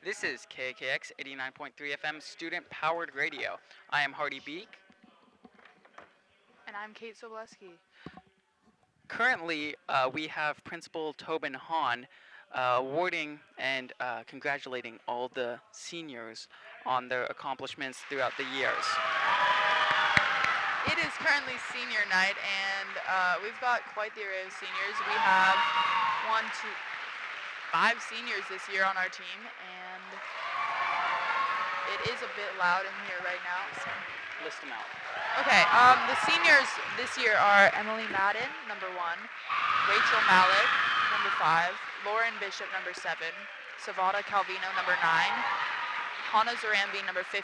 This is KAKX 89.3 FM student-powered radio. I am HardyLee. And I'm Cate Soboleski. Currently, we have Principal Tobin Hahn awarding and congratulating all the seniors on their accomplishments throughout the years. It is currently senior night, and we've got quite the array of seniors. We have 5 seniors this year on our team, and it is a bit loud in here right now. So. List them out. Okay, the seniors this year are Emily Madden, number 1, Rachel Malik, number 5, Lauren Bishop, number 7, Savada Calvino, number 9, Hannah Zarambi, number 15,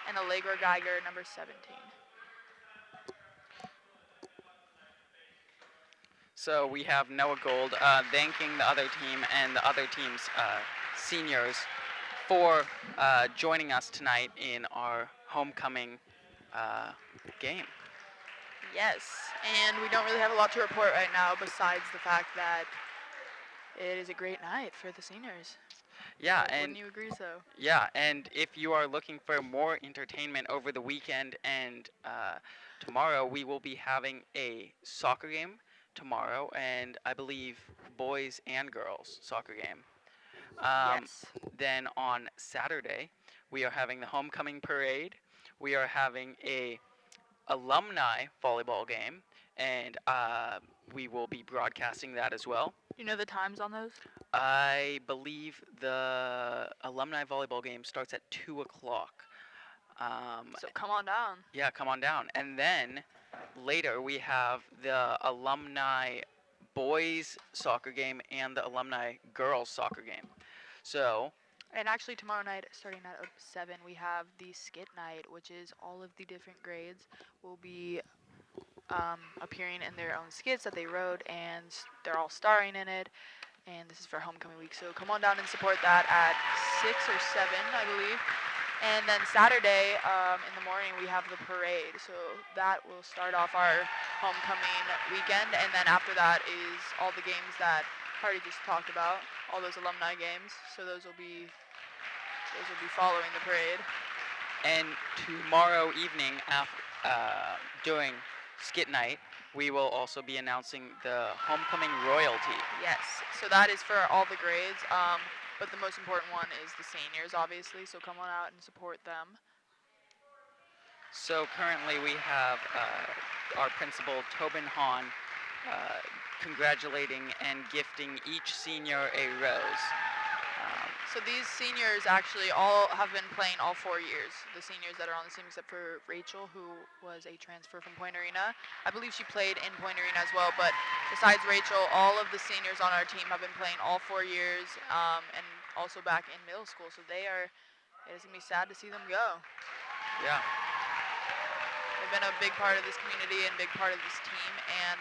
and Allegra Geiger, number 17. So we have Noah Gold thanking the other team and the other team's seniors for joining us tonight in our homecoming game. Yes, and we don't really have a lot to report right now besides the fact that it is a great night for the seniors. Yeah, wouldn't you agree so? Yeah, and if you are looking for more entertainment over the weekend and tomorrow, we will be having a soccer game tomorrow, and I believe boys and girls soccer game. Yes. Then on Saturday, we are having the homecoming parade. We are having a alumni volleyball game, and we will be broadcasting that as well. Do you know the times on those? I believe the alumni volleyball game starts at 2 o'clock. So come on down. Yeah, come on down. And then later we have the alumni boys soccer game and the alumni girls soccer game. So. And actually tomorrow night, starting at 7, we have the skit night, which is all of the different grades will be appearing in their own skits that they wrote, and they're all starring in it. And this is for homecoming week, so come on down and support that at 6 or 7, I believe. And then Saturday in the morning, we have the parade. So that will start off our homecoming weekend. And then after that is all the games that Hardy just talked about, all those alumni games. So those will be following the parade. And tomorrow evening, during skit night, we will also be announcing the homecoming royalty. Yes, so that is for all the grades. But the most important one is the seniors, obviously, so come on out and support them. So currently we have our principal, Tobin Hahn, congratulating and gifting each senior a rose. So these seniors actually all have been playing all 4 years, the seniors that are on the team, except for Rachel, who was a transfer from Point Arena. I believe she played in Point Arena as well, but besides Rachel, all of the seniors on our team have been playing all 4 years and also back in middle school, so it is going to be sad to see them go. Yeah. They've been a big part of this community and a big part of this team, and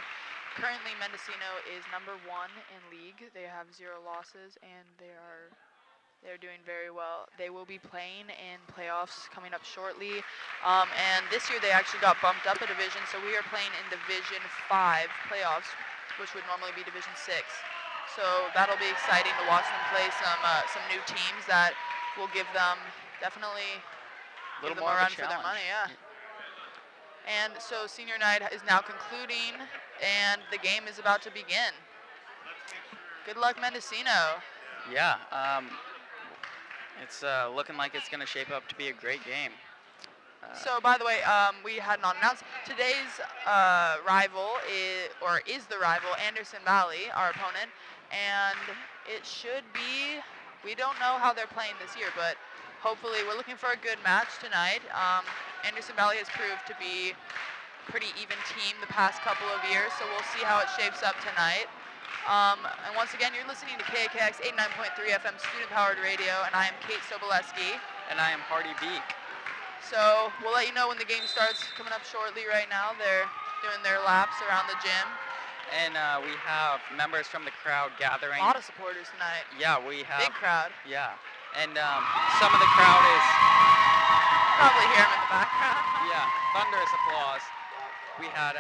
currently Mendocino is number 1 in league. They have 0 losses, and they're doing very well. They will be playing in playoffs coming up shortly. And this year they actually got bumped up a division, so we are playing in Division 5 playoffs, which would normally be Division 6. So that'll be exciting to watch them play some new teams that will give them definitely a little more more run of a for their challenge. money, yeah. And so senior night is now concluding, and the game is about to begin. Good luck, Mendocino. Yeah. It's looking like it's going to shape up to be a great game. So, by the way, we had not announced today's rival is the rival, Anderson Valley, our opponent, and it should be. We don't know how they're playing this year, but hopefully we're looking for a good match tonight. Anderson Valley has proved to be a pretty even team the past couple of years, so we'll see how it shapes up tonight. And once again, you're listening to KAKX 89.3 FM student-powered radio, and I am Cate Soboleski. And I am HardyLee. So we'll let you know when the game starts coming up shortly. Right now, they're doing their laps around the gym. And we have members from the crowd gathering. A lot of supporters tonight. Yeah, we have. Big crowd. Yeah. And some of the crowd is. Probably hear them in the background. Yeah, thunderous applause. We had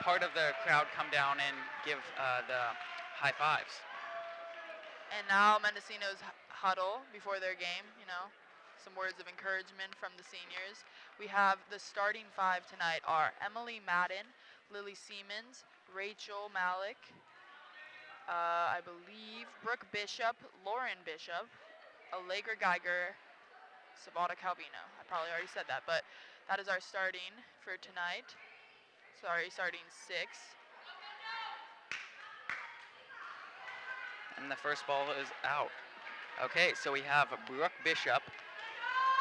part of the crowd come down and give the high fives. And now Mendocino's huddle before their game, some words of encouragement from the seniors. We have the starting 5 tonight are Emily Madden, Lily Siemens, Rachel Malik, I believe Brooke Bishop, Lauren Bishop, Allegra Geiger, Sabata Calvino. I probably already said that, but that is our starting for tonight. Starting 6. And the first ball is out. Okay, so we have Brooke Bishop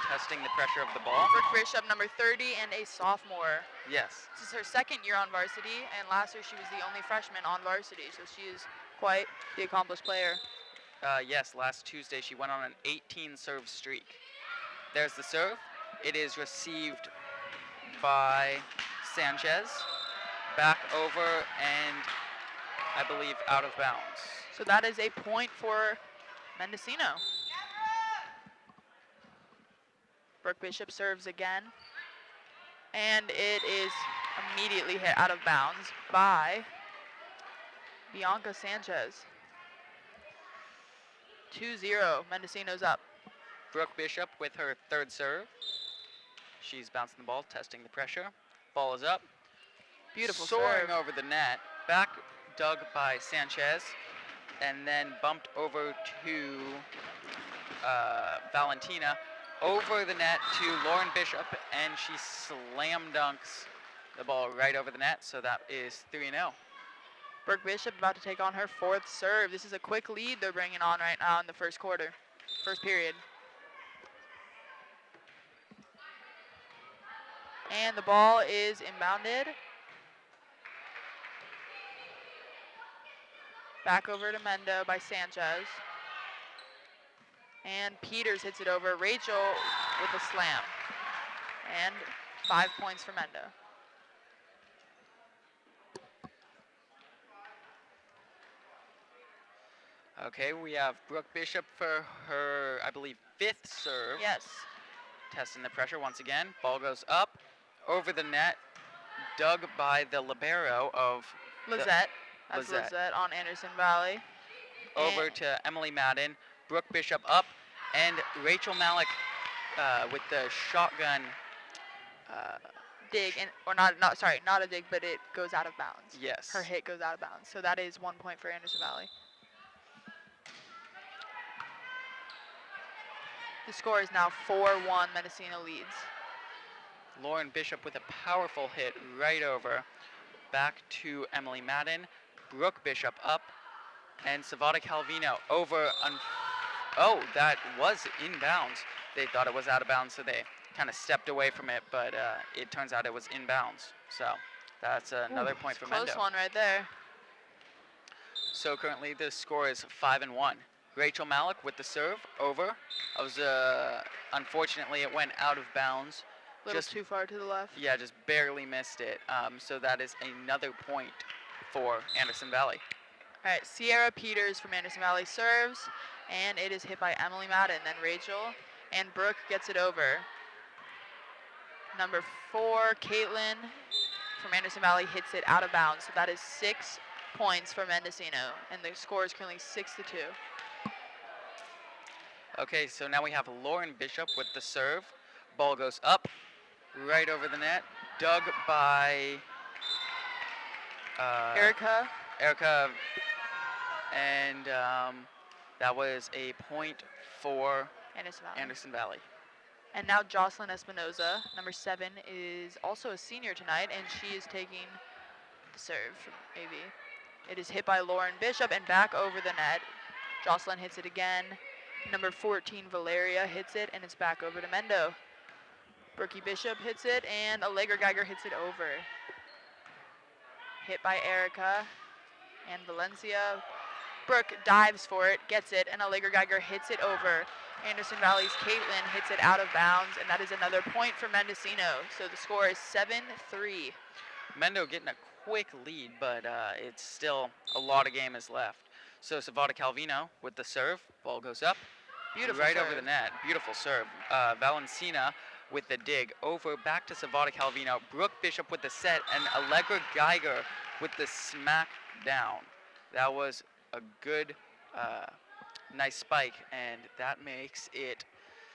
testing the pressure of the ball. Brooke Bishop, number 30, and a sophomore. Yes. This is her second year on varsity, and last year she was the only freshman on varsity, so she is quite the accomplished player. Yes, last Tuesday she went on an 18-serve streak. There's the serve. It is received by Sanchez. Back over and I believe out of bounds. So that is a point for Mendocino. Brooke Bishop serves again. And it is immediately hit out of bounds by Bianca Sanchez. 2-0, Mendocino's up. Brooke Bishop with her third serve. She's bouncing the ball, testing the pressure. Ball is up. Beautiful Soaring serve. over the net. Back dug by Sanchez. And then bumped over to Valentina. Over the net to Lauren Bishop. And she slam dunks the ball right over the net. So that is 3-0. Brooke Bishop about to take on her fourth serve. This is a quick lead they're bringing on right now in the first period. And the ball is inbounded. Back over to Mendo by Sanchez. And Peters hits it over. Rachel with a slam. And 5 points for Mendo. Okay, we have Brooke Bishop for her, I believe, fifth serve. Yes. Testing the pressure once again. Ball goes up, over the net, dug by the libero of Lizette. That's Lizette on Anderson Valley. Over to Emily Madden. Brooke Bishop up, and Rachel Malik with the shotgun. Dig, not a dig, but it goes out of bounds. Yes. Her hit goes out of bounds. So that is 1 point for Anderson Valley. The score is now 4-1, Mendocino leads. Lauren Bishop with a powerful hit right over. Back to Emily Madden. Brooke Bishop up. And Savada Calvino over. Oh, that was inbounds. They thought it was out of bounds, so they kind of stepped away from it, but it turns out it was inbounds. So that's another point for Mendo. Close one right there. So currently the score is 5-1. Rachel Malik with the serve over. Unfortunately, it went out of bounds. A little too far to the left. Yeah, just barely missed it. So that is another point for Anderson Valley. All right, Sierra Peters from Anderson Valley serves, and it is hit by Emily Madden. Then Rachel and Brooke gets it over. Number 4, Caitlin from Anderson Valley hits it out of bounds. So that is 6 points for Mendocino, and the score is currently 6-2. Okay, so now we have Lauren Bishop with the serve. Ball goes up, right over the net, dug by Erica, and that was a point for Anderson Valley. Valley. And now Jocelyn Espinoza, number 7, is also a senior tonight, and she is taking the serve from AV. It is hit by Lauren Bishop and back over the net. Jocelyn hits it again. Number 14, Valeria hits it, and it's back over to Mendo. Brookie Bishop hits it, and Allegra Geiger hits it over. Hit by Erica and Valencia. Brooke dives for it, gets it, and Allegra Geiger hits it over. Anderson Valley's Caitlin hits it out of bounds, and that is another point for Mendocino. So the score is 7-3. Mendo getting a quick lead, but it's still a lot of game is left. So Savada Calvino with the serve. Ball goes up. Beautiful right serve. over the net. Beautiful serve. Valencina with the dig. Over back to Savada Calvino. Brooke Bishop with the set, and Allegra Geiger with the smack down. That was a good Nice spike, and that makes it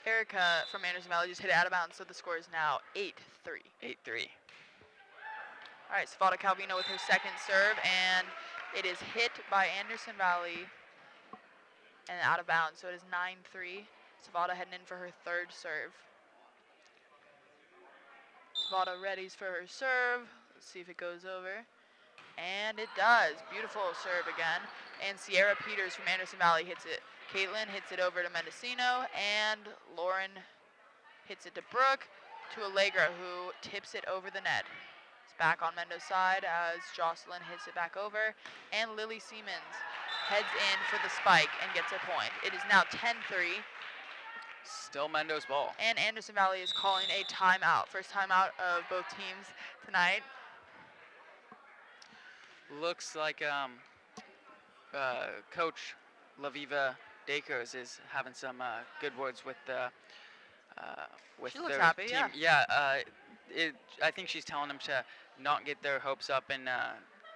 Erica from Anderson Valley just hit it out of bounds, so the score is now 8-3. 8-3. All right, Sakota Calvino with her second serve, and it is hit by Anderson Valley and out of bounds, so it is 9-3. Sakota heading in for her third serve. Sakota readies for her serve. Let's see if it goes over. And it does. Beautiful serve again. And Sierra Peters from Anderson Valley hits it. Caitlin hits it over to Mendocino, and Lauren hits it to Brooke, to Allegra, who tips it over the net. It's back on Mendo's side as Jocelyn hits it back over, and Lily Siemens heads in for the spike and gets a point. It is now 10-3. Still Mendo's ball. And Anderson Valley is calling a timeout. First timeout of both teams tonight. Looks like Coach Laviva Dakers is having some good words with She looks their happy, team. yeah. I think she's telling them to not get their hopes up and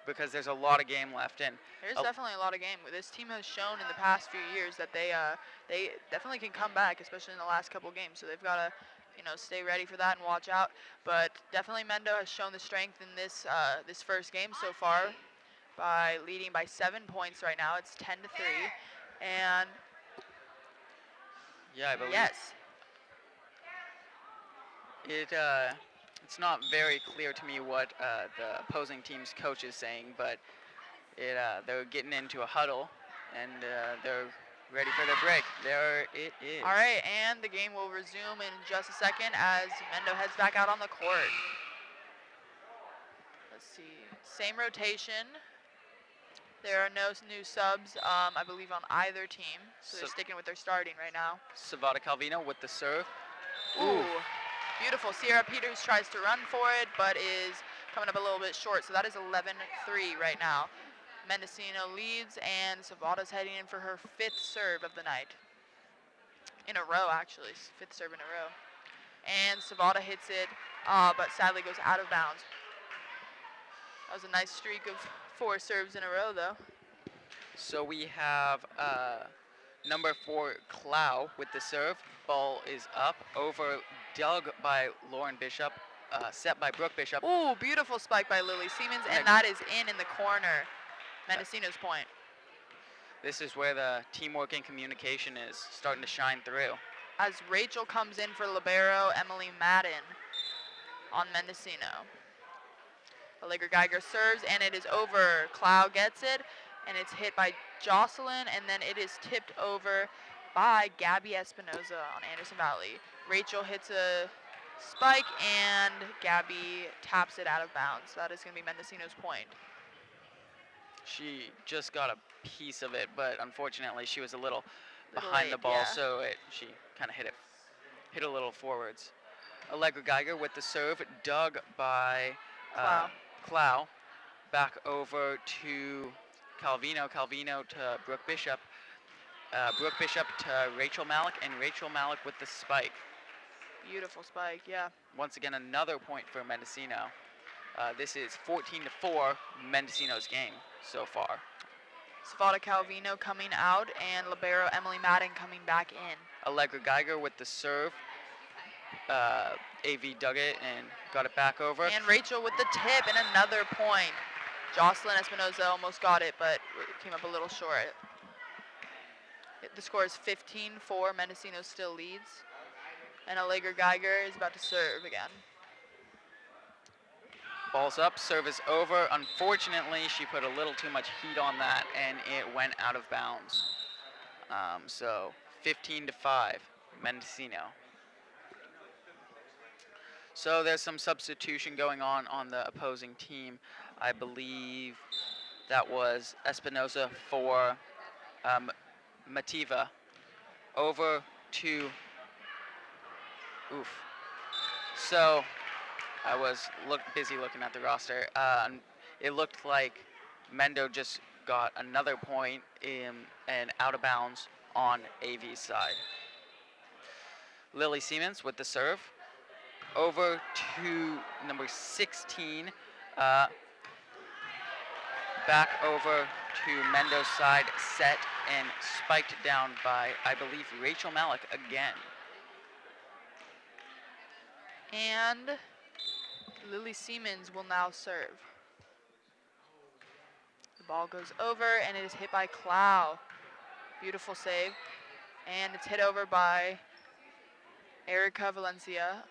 because there's a lot of game left. And There's definitely a lot of game. This team has shown in the past few years that they definitely can come back, especially in the last couple games. So they've got to, stay ready for that and watch out. But definitely Mendo has shown the strength in this this first game so far by leading by 7 points right now. It's 10-3, and yeah, I believe yes, it's not very clear to me what the opposing team's coach is saying, but they're getting into a huddle and they're ready for their break. There it is. All right, and the game will resume in just a second as Mendo heads back out on the court. Let's see, same rotation. There are no new subs, I believe, on either team, so they're sticking with their starting right now. Sakota Calvino with the serve. Ooh, beautiful. Sierra Peters tries to run for it, but is coming up a little bit short, so that is 11-3 right now. Mendocino leads, and Sakota's heading in for her fifth serve of the night. In a row, actually. Fifth serve in a row. And Sakota hits it, but sadly goes out of bounds. That was a nice streak of 4 serves in a row, though. So we have number 4, Clow, with the serve. Ball is up, over, dug by Lauren Bishop, set by Brooke Bishop. Ooh, beautiful spike by Lily Siemens, and that is in the corner. Mendocino's point. This is where the teamwork and communication is starting to shine through. As Rachel comes in for libero Emily Madden on Mendocino. Allegra Geiger serves, and it is over. Clow gets it, and it's hit by Jocelyn, and then it is tipped over by Gabby Espinoza on Anderson Valley. Rachel hits a spike, and Gabby taps it out of bounds. That is going to be Mendocino's point. She just got a piece of it, but unfortunately she was a little behind late, the ball, yeah. so she kind of hit a little forwards. Allegra Geiger with the serve, dug by Clow, back over to Calvino, Calvino to Brooke Bishop, Brooke Bishop to Rachel Malik, and Rachel Malik with the spike. Beautiful spike, yeah. Once again, another point for Mendocino. This is 14-4, Mendocino's game so far. Sakota Calvino coming out, and libero Emily Madden coming back in. Allegra Geiger with the serve. AV dug it and got it back over. And Rachel with the tip and another point. Jocelyn Espinoza almost got it, but came up a little short. The score is 15-4. Mendocino still leads. And Allegra Geiger is about to serve again. Ball's up, serve is over. Unfortunately, she put a little too much heat on that, and it went out of bounds. So 15-5, Mendocino. So there's some substitution going on the opposing team. I believe that was Espinoza for Mativa. Over to, So I was busy looking at the roster. It looked like Mendo just got another point and out of bounds on AV's side. Lily Siemens with the serve. Over to number 16. Back over to Mendo's side, set and spiked down by, I believe, Rachel Malik again. And Lily Siemens will now serve. The ball goes over, and it is hit by Clow. Beautiful save. And it's hit over by Erica Valencia.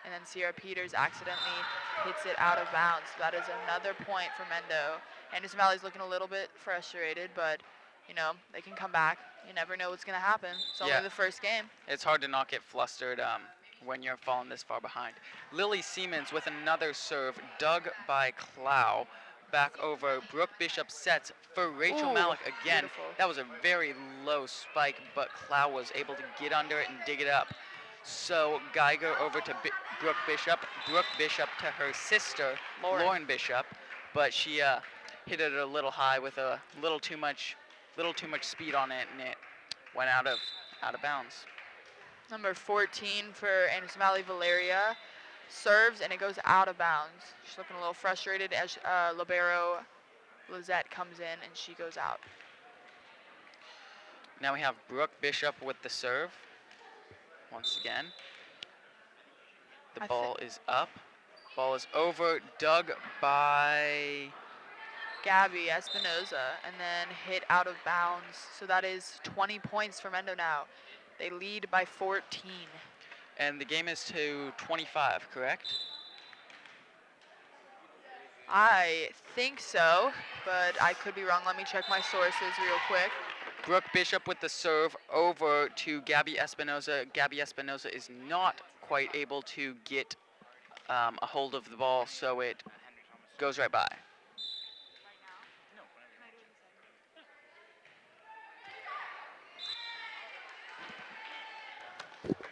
And then Sierra Peters accidentally hits it out of bounds. That is another point for Mendo. Anderson Valley's looking a little bit frustrated, but, you know, they can come back. You never know what's going to happen. It's only the first game. It's hard to not get flustered when you're falling this far behind. Lily Siemens with another serve, dug by Clow. Back over, Brooke Bishop sets for Rachel Malik again. Beautiful. That was a very low spike, but Clow was able to get under it and dig it up. So Geiger over to Brooke Bishop to her sister, Lauren Bishop, but she hit it a little high with a little too much speed on it, and it went out of bounds. Number 14 for Anderson Valley, Valeria, serves, and it goes out of bounds. She's looking a little frustrated as libero Lizette comes in, and she goes out. Now we have Brooke Bishop with the serve. Once again, the ball is up. Ball is over, dug by Gabby Espinoza, and then hit out of bounds. So that is 20 points for Mendo now. They lead by 14. And the game is to 25, correct? I think so, but I could be wrong. Let me check my sources real quick. Brooke Bishop with the serve over to Gabby Espinoza. Gabby Espinoza is not quite able to get a hold of the ball, so it goes right by.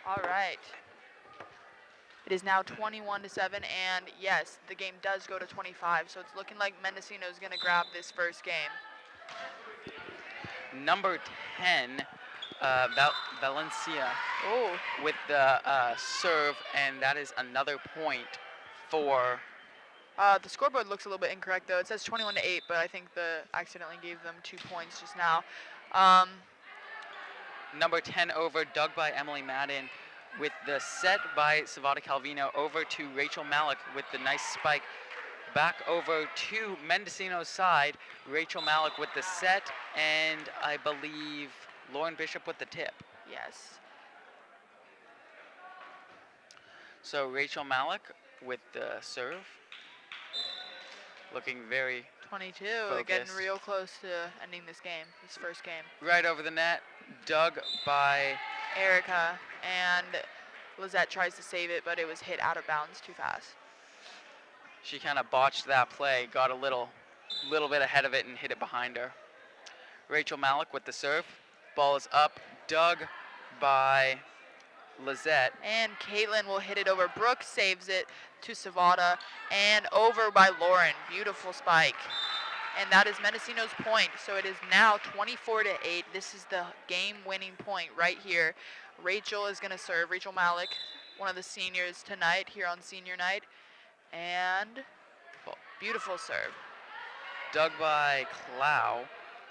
All right. It is now 21-7, and yes, the game does go to 25, so it's looking like Mendocino is going to grab this first game. Number 10, Valencia with the serve, and that is another point for... The scoreboard looks a little bit incorrect, though. It says 21-8, but I think accidentally gave them 2 points just now. Number 10 over, dug by Emily Madden, with the set by Savada Calvino over to Rachel Malik with the nice spike. Back over to Mendocino's side, Rachel Malik with the set, and I believe Lauren Bishop with the tip. Yes. So Rachel Malik with the serve, looking very 22, focused. Getting real close to ending this game, this first game. Right over the net, dug by Erica, and Lizette tries to save it, but it was hit out of bounds too fast. She kind of botched that play, got a little bit ahead of it and hit it behind her. Rachel Malik with the serve. Ball is up, dug by Lizette. And Caitlin will hit it over. Brooke saves it to Savada, and over by Lauren. Beautiful spike. And that is Mendocino's point. So it is now 24-8. This is the game-winning point right here. Rachel is going to serve. Rachel Malik, one of the seniors tonight here on senior night. And beautiful serve. Dug by Clow,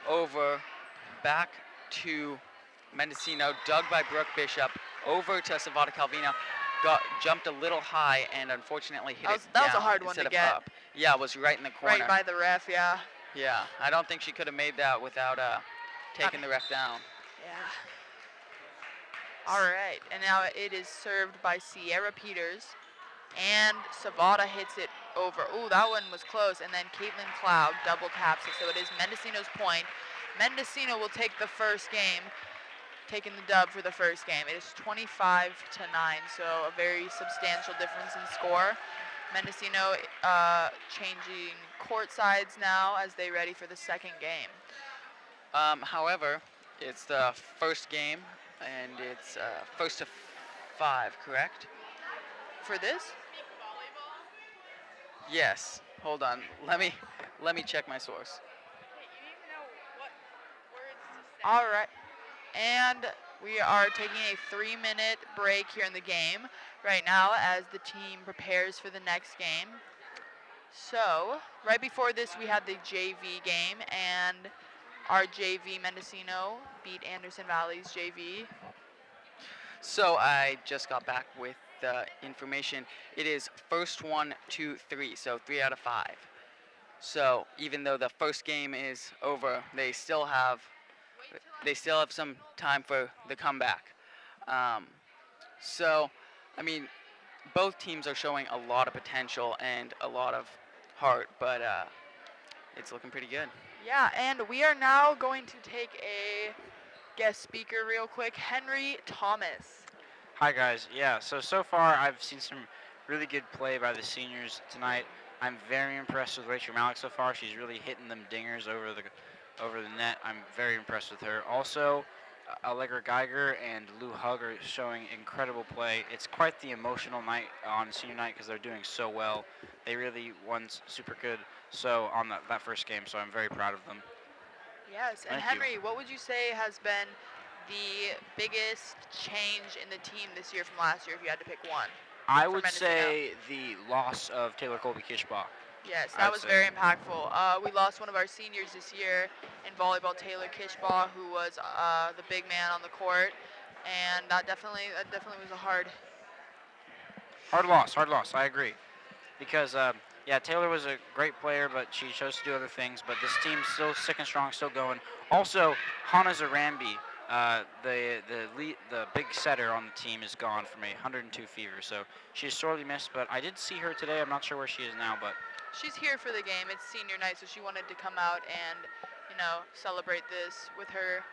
over, back to Mendocino, dug by Brooke Bishop, over to Savada Calvino, jumped a little high and unfortunately hit it down. That was a hard one to get. Up. Yeah, it was right in the corner. Right by the ref, yeah. Yeah, I don't think she could have made that without taking the ref down. Yeah. All right, and now it is served by Sierra Peters. And Savada hits it over. Ooh, that one was close. And then Caitlin Cloud double taps it. So it is Mendocino's point. Mendocino will take the first game, taking the dub for the first game. It is 25-9, so a very substantial difference in score. Mendocino changing court sides now as they ready for the second game. However, it's the first game, and it's first to 5, correct? For this? Yes. Hold on. Let me check my source. All right. And we are taking a 3-minute break here in the game right now as the team prepares for the next game. So, right before this, we had the JV game, and our JV Mendocino beat Anderson Valley's JV. So I just got back with the information. It is first 1, 2, 3, so 3 out of 5. So even though the first game is over, they still have some time for the comeback. Um, so, I mean, both teams are showing a lot of potential and a lot of heart, but it's looking pretty good. Yeah, and we are now going to take a guest speaker real quick, Henry Thomas. Hi guys. Yeah, so far I've seen some really good play by the seniors tonight. I'm very impressed with Rachel Malik so far. She's really hitting them dingers over the net. I'm very impressed with her. Also, Allegra Geiger and Lou Hug are showing incredible play. It's quite the emotional night on senior night because they're doing so well. They really won super good so on that first game, so I'm very proud of them. Yes, and Thank you. Henry, what would you say has been the biggest change in the team this year from last year if you had to pick one? I For would Mendocino. say the loss of Taylor Colby-Kishbaugh. Yes, I'd that was say. very impactful. We lost one of our seniors this year in volleyball, Taylor Kishbaugh, who was the big man on the court, and that definitely was a hard. Hard loss. I agree. Because, Taylor was a great player, but she chose to do other things. But this team's still sick and strong, still going. Also, Hana Zarambi, the big setter on the team, is gone from a 102 fever. So she's sorely missed, but I did see her today. I'm not sure where she is now, but She's here for the game. It's senior night, so she wanted to come out and, celebrate this with her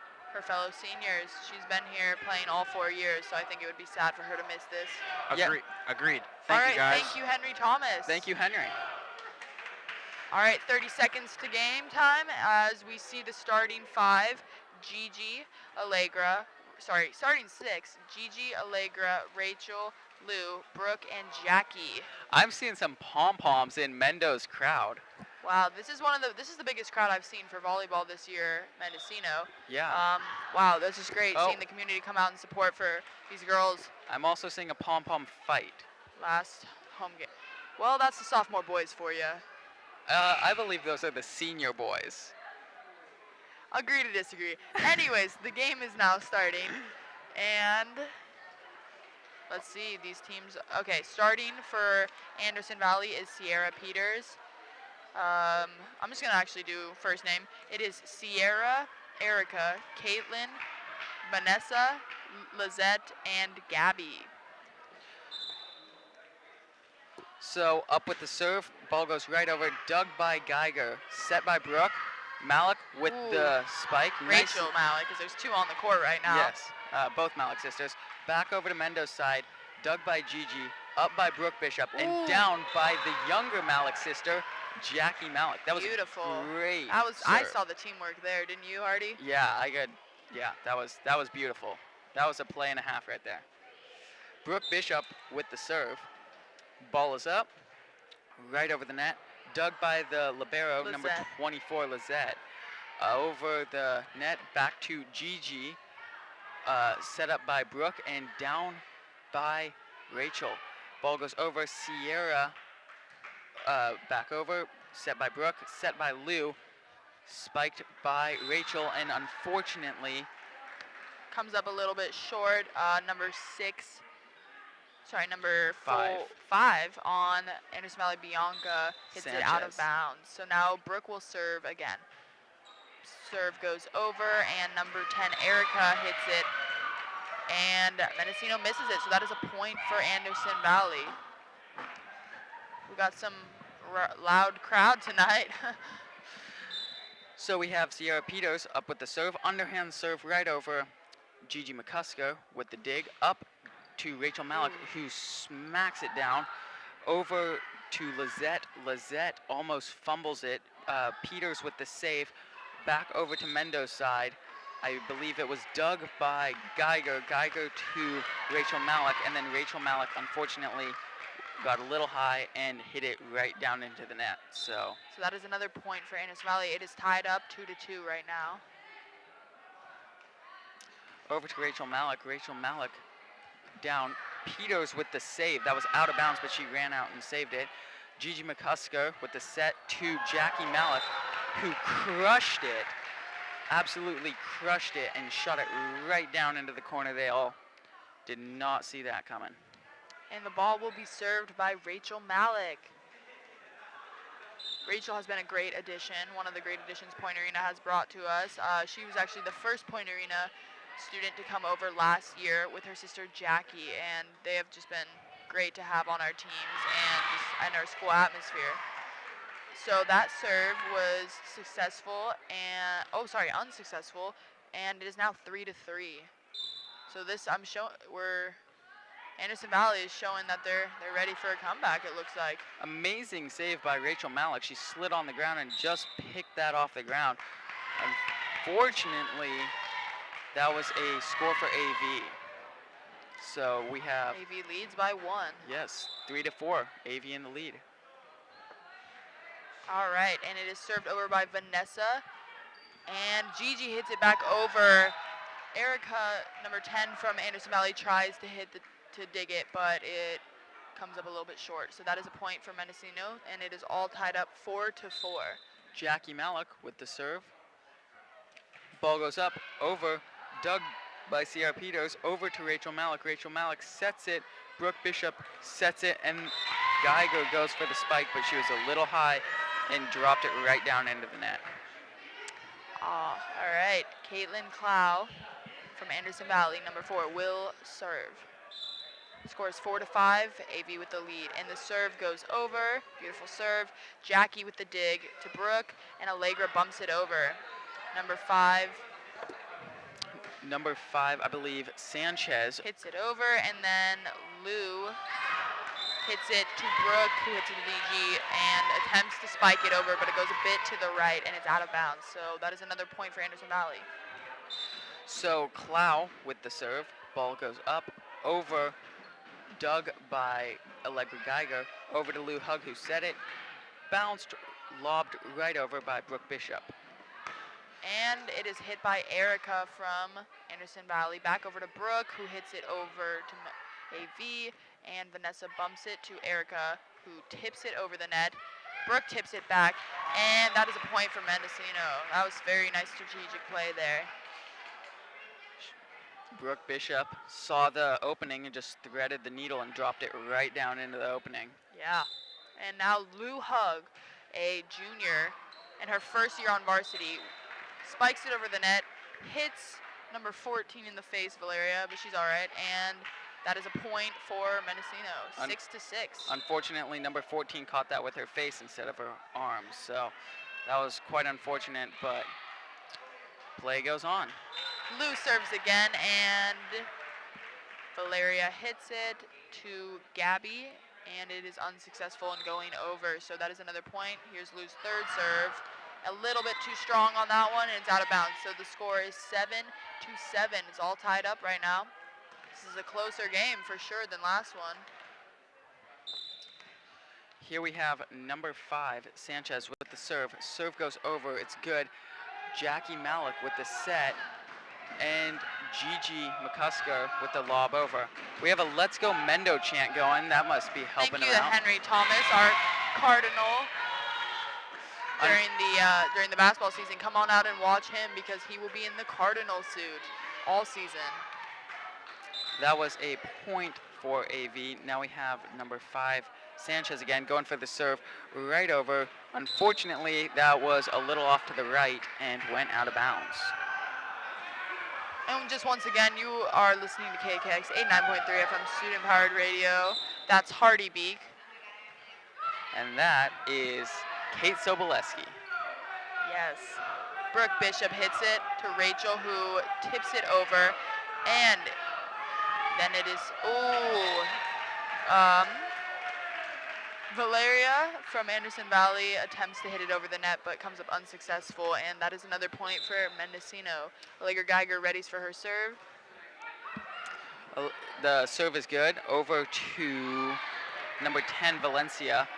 fellow seniors. She's been here playing all 4 years, so I think it would be sad for her to miss this. Yeah. Agreed. All Thank right, you, guys. thank you, Henry Thomas. Thank you, Henry. All right, 30 seconds to game time as we see the starting 5, starting 6, Gigi, Allegra, Rachel, Lou, Brooke, and Jackie. I'm seeing some pom-poms in Mendo's crowd. Wow, this is the biggest crowd I've seen for volleyball this year, Mendocino. Yeah. Wow, this is great Oh. seeing the community come out and support for these girls I'm also seeing a pom-pom fight. last home game. Well, that's the sophomore boys for you. I believe those are the senior boys. Agree to disagree. Anyways, the game is now starting, and let's see these teams. Okay, starting for Anderson Valley is Sierra Peters. I'm just gonna actually do first name. It is Sierra, Erica, Caitlin, Vanessa, Lizette, and Gabby. So up with the serve, ball goes right over, dug by Geiger, set by Brooke. Malik with Ooh. the spike. Nice- Rachel Malik, because there's 2 on the court right now. Yes, both Malik sisters. Back over to Mendo's side, dug by Gigi, up by Brooke Bishop, Ooh. and down by the younger Malik sister, Jackie Malik. That was Beautiful. a great I serve. saw the teamwork there, didn't you, Hardy? Yeah, that was beautiful. That was a play and a half right there. Brooke Bishop with the serve. Ball is up, right over the net. Dug by the libero, number Lizette. 24, Lizette. Over the net, back to Gigi. Set up by Brooke and down by Rachel. Ball goes over Sierra. Back over, set by Brooke, set by Lou. Spiked by Rachel, and unfortunately, Comes up a little bit short. Number 5 on Anderson Valley Bianca hits it out of Sanchez. bounds. So now Brooke will serve again. Serve goes over, and number 10 Erica hits it, and Mendocino misses it. So that is a point for Anderson Valley. We got some loud crowd tonight. so we have Sierra Peters up with the serve, underhand serve right over Gigi McCusker with the dig, up to Rachel Malik, who smacks it down, over to Lizette. Lizette almost fumbles it. Peters with the save, back over to Mendo's side. I believe it was dug by Geiger. Geiger to Rachel Malik, and then Rachel Malik unfortunately got a little high and hit it right down into the net. So that is another point for Anderson Valley. It is tied up 2-2 right now. over to Rachel Malik. Rachel Malik down. Peters with the save. That was out of bounds, but she ran out and saved it. Gigi McCusker with the set to Jackie Malik, who crushed it, absolutely crushed it, and shot it right down into the corner. They all did not see that coming. And the ball will be served by Rachel Malik. Rachel has been a great addition, one of the great additions Point Arena has brought to us. She was actually the first Point Arena student to come over last year with her sister Jackie, and they have just been great to have on our teams and our school atmosphere. So that serve was unsuccessful, and it is now 3-3. So this, Anderson Valley is showing that they're ready for a comeback, it looks like. Amazing save by Rachel Malik. She slid on the ground and just picked that off the ground. Unfortunately, that was a score for AV. So we have... AV leads by 1. Yes, 3-4, AV in the lead. All right, and it is served over by Vanessa. And Gigi hits it back over. Erica, number 10 from Anderson Valley, tries to dig it, but it comes up a little bit short. So that is a point for Mendocino, and it is all tied up 4-4. Jackie Malik with the serve. Ball goes up, over, dug by CR Peters, over to Rachel Malik. Rachel Malik sets it, Brooke Bishop sets it, and Geiger goes for the spike, but she was a little high and dropped it right down into the net. All right, Caitlin Clow from Anderson Valley, number 4, will serve. Score is 4-5, AV with the lead, and the serve goes over. Beautiful serve. Jackie with the dig to Brooke, and Allegra bumps it over. Number 5, I believe, Sanchez hits it over, and then Lou hits it to Brooke, who hits it to DG, and attempts to spike it over, but it goes a bit to the right, and it's out of bounds. So that is another point for Anderson Valley. So Clow with the serve. Ball goes up, over, dug by Allegra Geiger, over to Lou Hug, who set it, bounced, lobbed right over by Brooke Bishop. And it is hit by Erica from Anderson Valley, back over to Brooke, who hits it over to AV, and Vanessa bumps it to Erica, who tips it over the net. Brooke tips it back, and that is a point for Mendocino. That was very nice strategic play there. Brooke Bishop saw the opening and just threaded the needle and dropped it right down into the opening. Yeah. And now Lou Hug, a junior, in her first year on varsity, spikes it over the net, hits number 14 in the face, Valeria, but she's all right. And that is a point for Mendocino, 6-6. Unfortunately, number 14 caught that with her face instead of her arms. So that was quite unfortunate, but play goes on. Lou serves again, and Valeria hits it to Gabby, and it is unsuccessful and going over. So that is another point. Here's Lou's third serve. A little bit too strong on that one, and it's out of bounds. So the score is 7-7. It's all tied up right now. This is a closer game for sure than last one. Here we have number 5, Sanchez with the serve. Serve goes over, it's good. Jackie Malik with the set, and Gigi McCusker with the lob over. We have a Let's Go Mendo chant going. That must be helping Thank you them to out. Henry Thomas, our Cardinal, during the basketball season. Come on out and watch him because he will be in the Cardinal suit all season. That was a point for AV. Now we have number 5, Sanchez again, going for the serve right over. Unfortunately, that was a little off to the right and went out of bounds. And just once again, you are listening to KAKX 89.3 FM Student Powered Radio. That's HardyLee Beak. And that is Cate Soboleski. Yes. Brooke Bishop hits it to Rachel, who tips it over. And then it is, Valeria from Anderson Valley attempts to hit it over the net, but comes up unsuccessful, and that is another point for Mendocino. Allegra Geiger readies for her serve. The serve is good. Over to number 10, Valencia.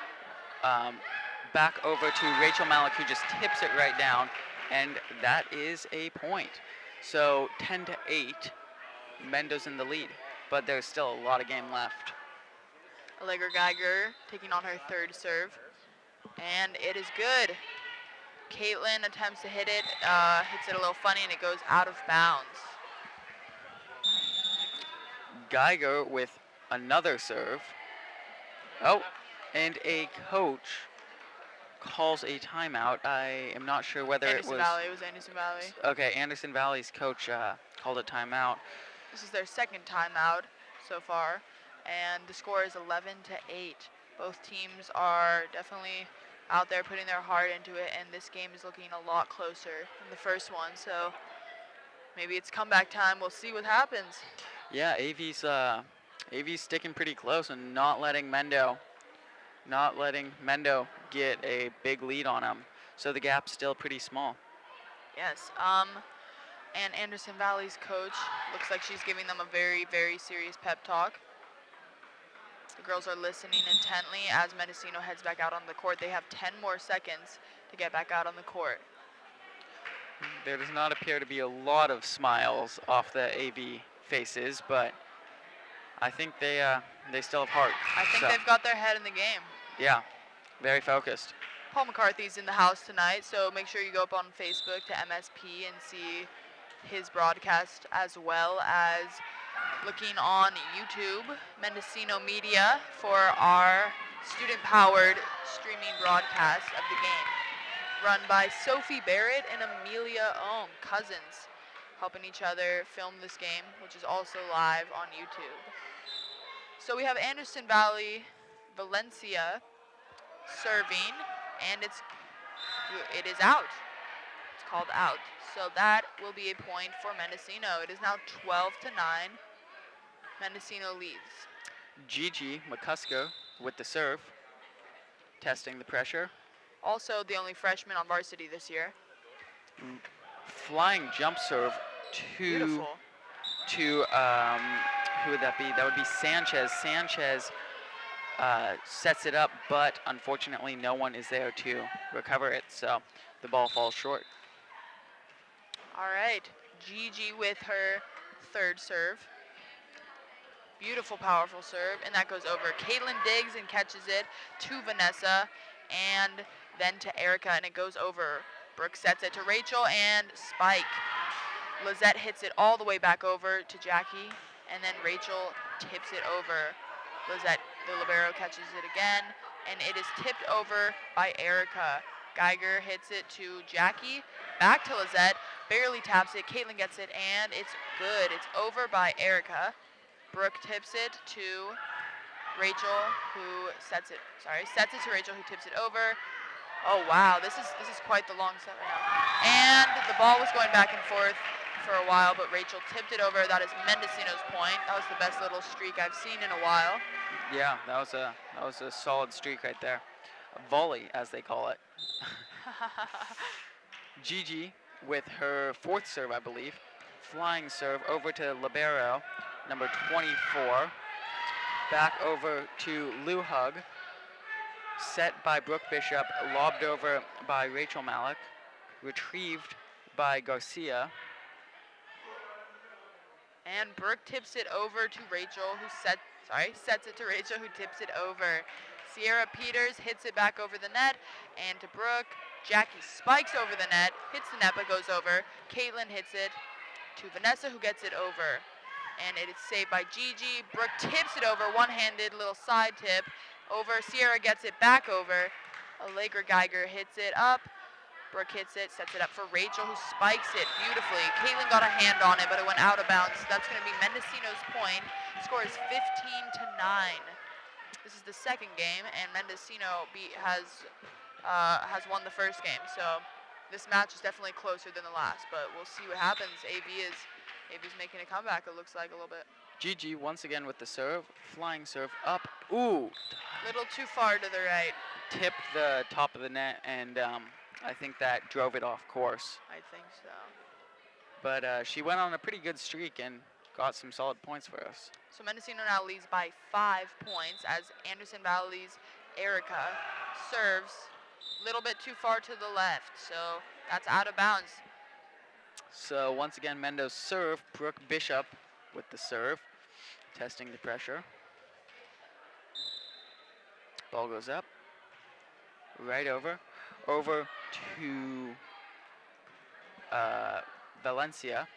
Back over to Rachel Malik, who just tips it right down, and that is a point. So 10-8, Mendo's in the lead, but there's still a lot of game left. Allegra Geiger taking on her third serve. And it is good. Caitlin attempts to hit it, hits it a little funny, and it goes out of bounds. Geiger with another serve. Oh, and a coach calls a timeout. I am not sure whether Anderson Valley. It was Anderson Valley. Okay, Anderson Valley's coach called a timeout. This is their second timeout so far, and the score is 11-8. Both teams are definitely out there putting their heart into it, and this game is looking a lot closer than the first one, so maybe it's comeback time. We'll see what happens. Yeah, AV's sticking pretty close and not letting Mendo get a big lead on him. So the gap's still pretty small. Yes. And Anderson Valley's coach looks like she's giving them a very, very serious pep talk. The girls are listening intently as Mendocino heads back out on the court. They have 10 more seconds to get back out on the court. There does not appear to be a lot of smiles off the AV faces, but I think they still have heart. I think they've got their head in the game. Yeah, very focused. Paul McCarthy's in the house tonight, so make sure you go up on Facebook to MSP and see his broadcast, as well as looking on YouTube, Mendocino Media, for our student-powered streaming broadcast of the game, run by Sophie Barrett and Amelia cousins, helping each other film this game, which is also live on YouTube. So we have Anderson Valley, Valencia serving, and it is out. It's called out. So that will be a point for Mendocino. It is now 12-9. Mendocino leads. Gigi McCusker with the serve, testing the pressure. Also the only freshman on varsity this year. Flying jump serve Beautiful. to who would that be? That would be Sanchez. Sanchez sets it up, but unfortunately no one is there to recover it, so the ball falls short. All right, Gigi with her third serve. Beautiful, powerful serve, and that goes over. Caitlin digs and catches it to Vanessa, and then to Erica, and it goes over. Brooke sets it to Rachel, and Spike. Lizette hits it all the way back over to Jackie, and then Rachel tips it over. Lizette, the libero, catches it again, and it is tipped over by Erica. Geiger hits it to Jackie, back to Lizette, barely taps it. Caitlin gets it, and it's good. It's over by Erica. Brooke tips it to Rachel, who sets it to Rachel, who tips it over. Oh wow, this is quite the long set right now. And the ball was going back and forth for a while, but Rachel tipped it over. That is Mendocino's point. That was the best little streak I've seen in a while. Yeah, that was a solid streak right there. A volley, as they call it. Gigi with her fourth serve, I believe. Flying serve over to libero, number 24. Back over to Lou Hug. Set by Brooke Bishop, lobbed over by Rachel Malik. Retrieved by Garcia. And Brooke tips it over to Rachel, who sets it to Rachel, who tips it over. Sierra Peters hits it back over the net, and to Brooke. Jackie spikes over the net, hits the net but goes over. Caitlin hits it to Vanessa, who gets it over. And it is saved by Gigi. Brooke tips it over, one-handed little side tip over. Sierra gets it back over. Allegra Geiger hits it up. Brooke hits it, sets it up for Rachel, who spikes it beautifully. Caitlin got a hand on it, but it went out of bounds. That's going to be Mendocino's point. The score is 15-9. This is the second game, and Mendocino has won the first game. So this match is definitely closer than the last, but we'll see what happens. AV's making a comeback, it looks like, a little bit. Gigi once again with the serve, flying serve up. Ooh. Little too far to the right. Tipped the top of the net, and I think that drove it off course. I think so. But she went on a pretty good streak and got some solid points for us. So Mendocino now leads by 5 points as Anderson Valley's Erica serves a little bit too far to the left, so that's out of bounds. So once again, Mendo's serve. Brooke Bishop with the serve, testing the pressure. Ball goes up, right over to Valencia,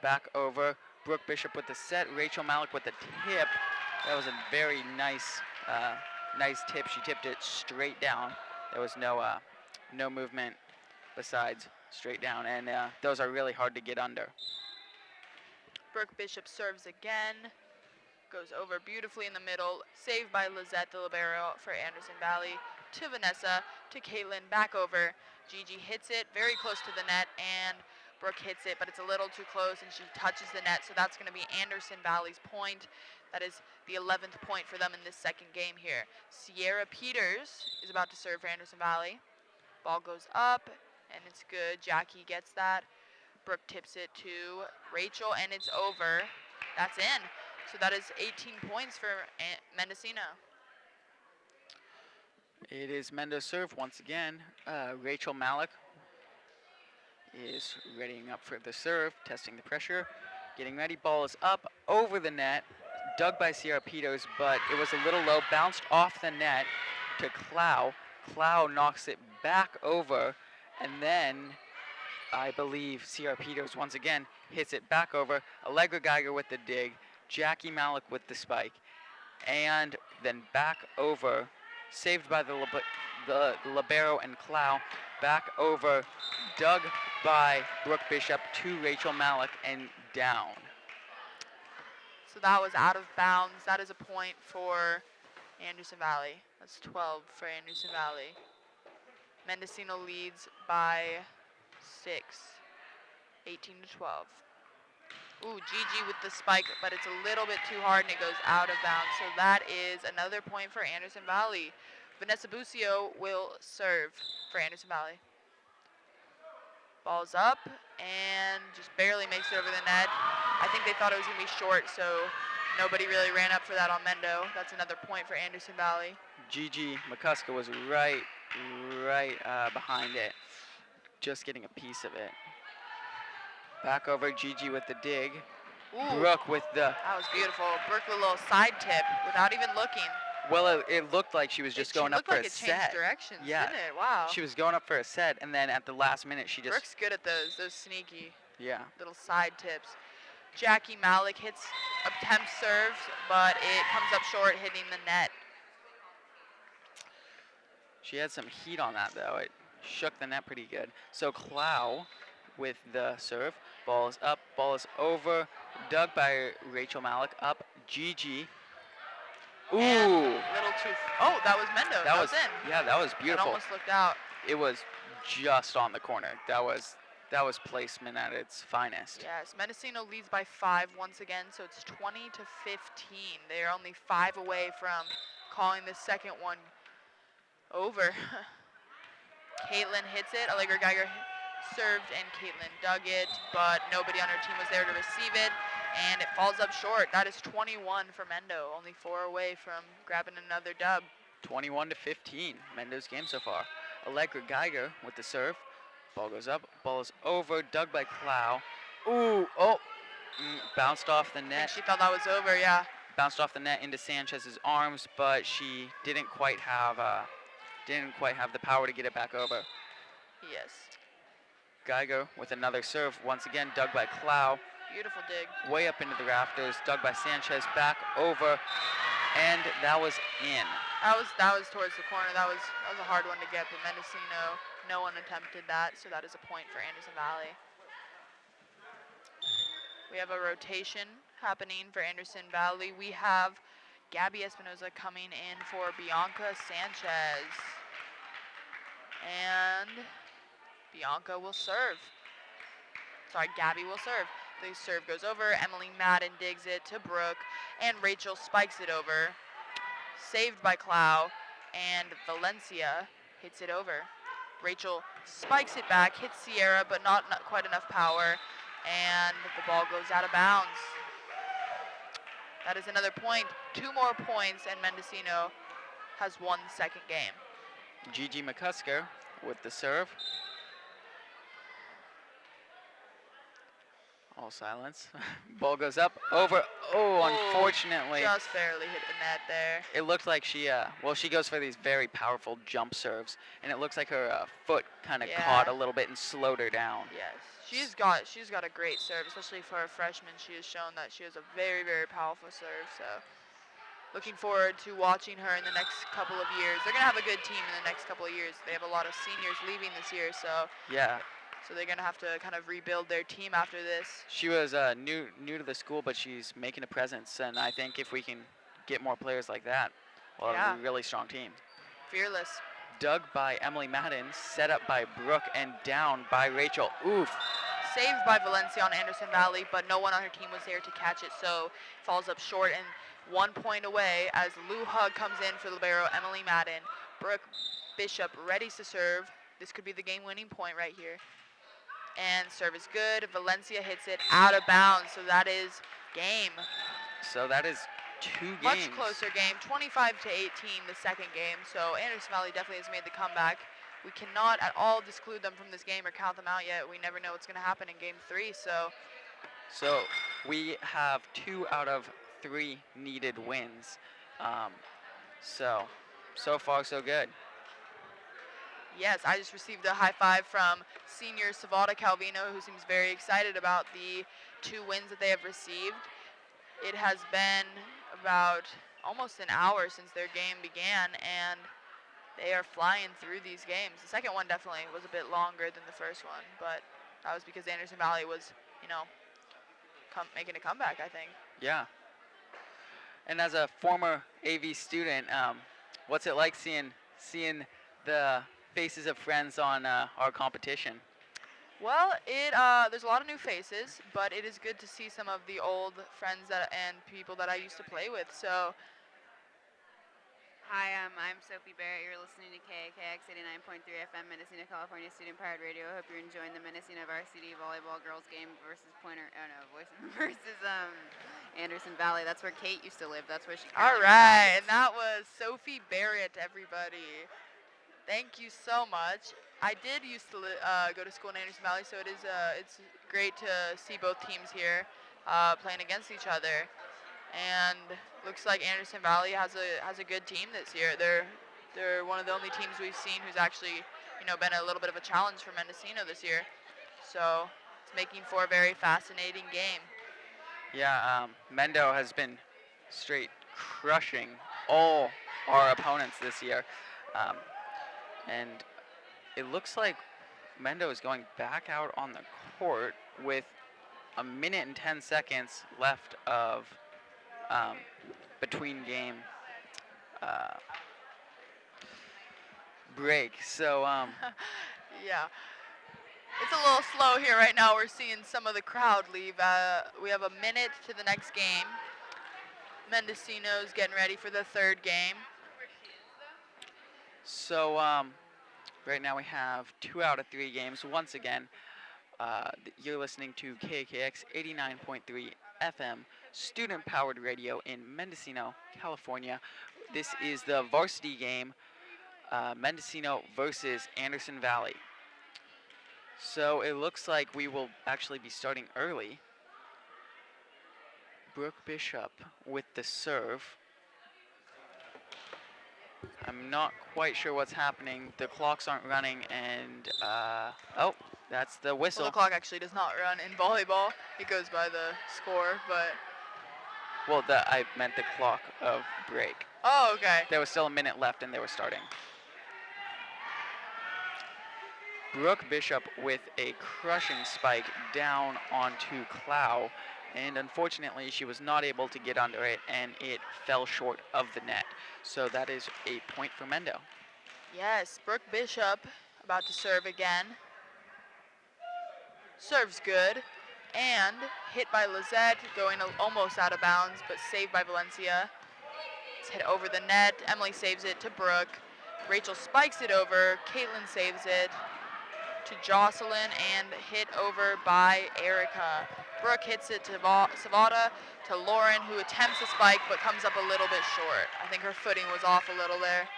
back over. Brooke Bishop with the set, Rachel Malik with the tip. That was a very nice tip. She tipped it straight down. There was no movement besides straight down, and those are really hard to get under. Brooke Bishop serves again. Goes over beautifully in the middle. Saved by Lizette the libero for Anderson Valley. To Vanessa, to Caitlin, back over. Gigi hits it very close to the net, and Brooke hits it, but it's a little too close, and she touches the net, so that's going to be Anderson Valley's point. That is the 11th point for them in this second game here. Sierra Peters is about to serve for Anderson Valley. Ball goes up, and it's good. Jackie gets that. Brooke tips it to Rachel, and it's over. That's in. So that is 18 points for Mendocino. It is Mendo's serve once again. Rachel Malik is readying up for the serve, testing the pressure, getting ready. Ball is up over the net, dug by Sierra Peters, but it was a little low, bounced off the net to Clow. Clow knocks it back over, and then I believe Sierra Peters once again hits it back over. Allegra Geiger with the dig, Jackie Malik with the spike, and then back over, saved by the libero and Clow, back over, dug by Brooke Bishop to Rachel Malik and down. So that was out of bounds. That is a point for Anderson Valley. That's 12 for Anderson Valley. Mendocino leads by 6, 18 to 12. Ooh, Gigi with the spike, but it's a little bit too hard and it goes out of bounds. So that is another point for Anderson Valley. Vanessa Bucio will serve for Anderson Valley. Ball's up and just barely makes it over the net. I think they thought it was going to be short, so nobody really ran up for that on Mendo. That's another point for Anderson Valley. Gigi McCusker was right behind it, just getting a piece of it. Back over, Gigi with the dig. Ooh, Brooke with the... that was beautiful. Brooke with a little side tip without even looking. Well, it looked like she was just going up for a set. She looked like it changed directions, yeah. didn't it? Wow. She was going up for a set, and then at the last minute, she just... Brooke's good at those sneaky little Yeah. side tips. Jackie Malik hits, attempts serves, but it comes up short, hitting the net. She had some heat on that, though. It shook the net pretty good. So Clow with the serve. Ball is up, ball is over. Dug by Rachel Malik. Up, Gigi. Ooh. Little too. Oh, that was Mendo. That was in. Yeah, that was That beautiful. almost looked out. It was just on the corner. That was placement at its finest. Yes, Mendocino leads by 5 once again, so it's 20 to 15. They are only 5 away from calling the second one over. Caitlin hits it. Allegra Geiger served, and Caitlin dug it, but nobody on her team was there to receive it, and it falls up short. That is 21 for Mendo, only 4 away from grabbing another dub. 21 to 15. Mendo's game so far. Allegra Geiger with the serve. Ball goes up. Ball is over. Dug by Clow. Ooh. Oh. Bounced off the I think net. she thought that was over, yeah. Bounced off the net into Sanchez's arms, but she didn't quite have the power to get it back over. Yes. Geiger with another serve. Once again, dug by Clow. Beautiful dig. Way up into the rafters. Dug by Sanchez. Back over. And that was in. That was towards the corner. That was a hard one to get, but Mendocino, no one attempted that, so that is a point for Anderson Valley. We have a rotation happening for Anderson Valley. We have Gabby Espinoza coming in for Bianca Sanchez. And Bianca will serve. Sorry, Gabby will serve. The serve goes over. Emily Madden digs it to Brooke, and Rachel spikes it over. Saved by Clow, and Valencia hits it over. Rachel spikes it back, hits Sierra, but not quite enough power, and the ball goes out of bounds. That is another point. 2 more points, and Mendocino has won the second game. Gigi McCusker with the serve. All silence. Ball goes up, over. Oh, unfortunately. Just barely hit the net there. It looked like she goes for these very powerful jump serves, and it looks like her foot kind of caught a little bit and slowed her down. Yes, she's got a great serve, especially for a freshman. She has shown that she has a very, very powerful serve. So, looking forward to watching her in the next couple of years. They're gonna have a good team in the next couple of years. They have a lot of seniors leaving this year, so Yeah. so they're gonna have to kind of rebuild their team after this. She was new to the school, but she's making a presence, and I think if we can get more players like that, we'll have a really strong team. Fearless. Dug by Emily Madden, set up by Brooke, and down by Rachel. Oof. Saved by Valencia on Anderson Valley, but no one on her team was there to catch it, so falls up short and 1 point away as Lou Hug comes in for libero Emily Madden. Brooke Bishop ready to serve. This could be the game-winning point right here. And serve is good. Valencia hits it out of bounds, so that is game. So that is 2 games. Much closer game, 25-18 the second game. So Anderson Valley definitely has made the comeback. We cannot at all exclude them from this game or count them out yet. We never know what's going to happen in game 3. So we have 2 out of 3 needed wins. So far so good. Yes, I just received a high five from senior Sakota Calvino, who seems very excited about the 2 wins that they have received. It has been about almost an hour since their game began, and they are flying through these games. The second one definitely was a bit longer than the first one, but that was because Anderson Valley was, making a comeback, I think. Yeah. And as a former AV student, what's it like seeing the faces of friends on our competition? Well, there's a lot of new faces, but it is good to see some of the old friends and people that I used to play with. So, hi, I'm Sophie Barrett. You're listening to KAKX 89.3 FM, Mendocino, California, student-powered radio. I hope you're enjoying the Mendocino Varsity Volleyball girls game versus Anderson Valley. That's where Cate used to live. That's where she. All right, and that was Sophie Barrett, everybody. Thank you so much. I did used to go to school in Anderson Valley, so it's great to see both teams here playing against each other. And looks like Anderson Valley has a good team this year. They're one of the only teams we've seen who's actually been a little bit of a challenge for Mendocino this year. So it's making for a very fascinating game. Yeah, Mendo has been straight crushing all our opponents this year. And it looks like Mendo is going back out on the court with 1 minute and 10 seconds left of between game break. So yeah. It's a little slow here right now. We're seeing some of the crowd leave. We have 1 minute to the next game. Mendocino's getting ready for the 3rd game. So right now we have 2 out of 3 games. Once again, you're listening to KAKX 89.3 FM, student-powered radio in Mendocino, California. This is the varsity game, Mendocino versus Anderson Valley. So it looks like we will actually be starting early. Brooke Bishop with the serve. I'm not quite sure what's happening. The clocks aren't running, and oh, that's the whistle. Well, the clock actually does not run in volleyball. It goes by the score, but. Well, I meant the clock of break. Oh, okay. There was still 1 minute left, and they were starting. Brooke Bishop with a crushing spike down onto Clow, and unfortunately she was not able to get under it, and it fell short of the net. So that is a point for Mendo. Yes, Brooke Bishop about to serve again. Serves good, and hit by Lizette, going almost out of bounds, but saved by Valencia. It's hit over the net. Emily saves it to Brooke. Rachel spikes it over. Caitlin saves it to Jocelyn and hit over by Erica. Brooke hits it to Savada, to Lauren, who attempts a spike but comes up a little bit short. I think her footing was off a little there.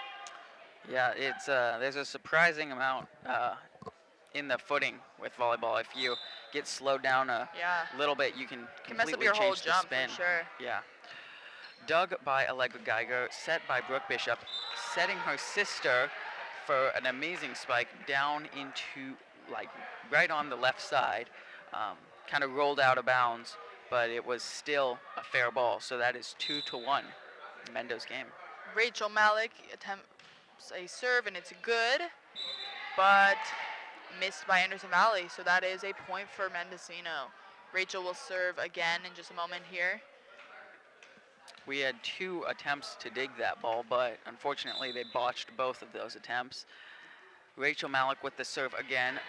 Yeah, it's there's a surprising amount in the footing with volleyball. If you get slowed down a Yeah. little bit, you can Can mess up completely your whole change the jump spin. for sure. Yeah. Dug by Allegra Geiger, set by Brooke Bishop, setting her sister for an amazing spike down into, like, right on the left side. Kind of rolled out of bounds, but it was still a fair ball. So that is 2-1, Mendo's game. Rachel Malik attempts a serve, and it's good, but missed by Anderson Valley. So that is a point for Mendocino. Rachel will serve again in just a moment here. We had 2 attempts to dig that ball, but unfortunately they botched both of those attempts. Rachel Malik with the serve again.